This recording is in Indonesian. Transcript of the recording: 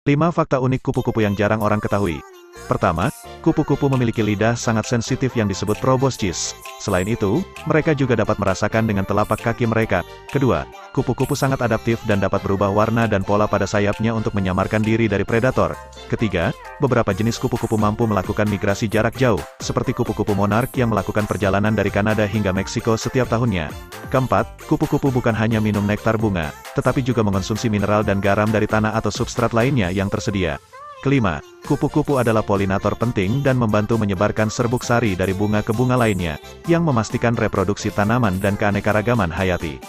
5 fakta unik kupu-kupu yang jarang orang ketahui. Pertama, kupu-kupu memiliki lidah sangat sensitif yang disebut proboscis. Selain itu, mereka juga dapat merasakan dengan telapak kaki mereka. Kedua, kupu-kupu sangat adaptif dan dapat berubah warna dan pola pada sayapnya untuk menyamarkan diri dari predator. Ketiga, beberapa jenis kupu-kupu mampu melakukan migrasi jarak jauh, seperti kupu-kupu monark yang melakukan perjalanan dari Kanada hingga Meksiko setiap tahunnya. Keempat, kupu-kupu bukan hanya minum nektar bunga, tetapi juga mengonsumsi mineral dan garam dari tanah atau substrat lainnya yang tersedia. Kelima, kupu-kupu adalah polinator penting dan membantu menyebarkan serbuk sari dari bunga ke bunga lainnya, yang memastikan reproduksi tanaman dan keanekaragaman hayati.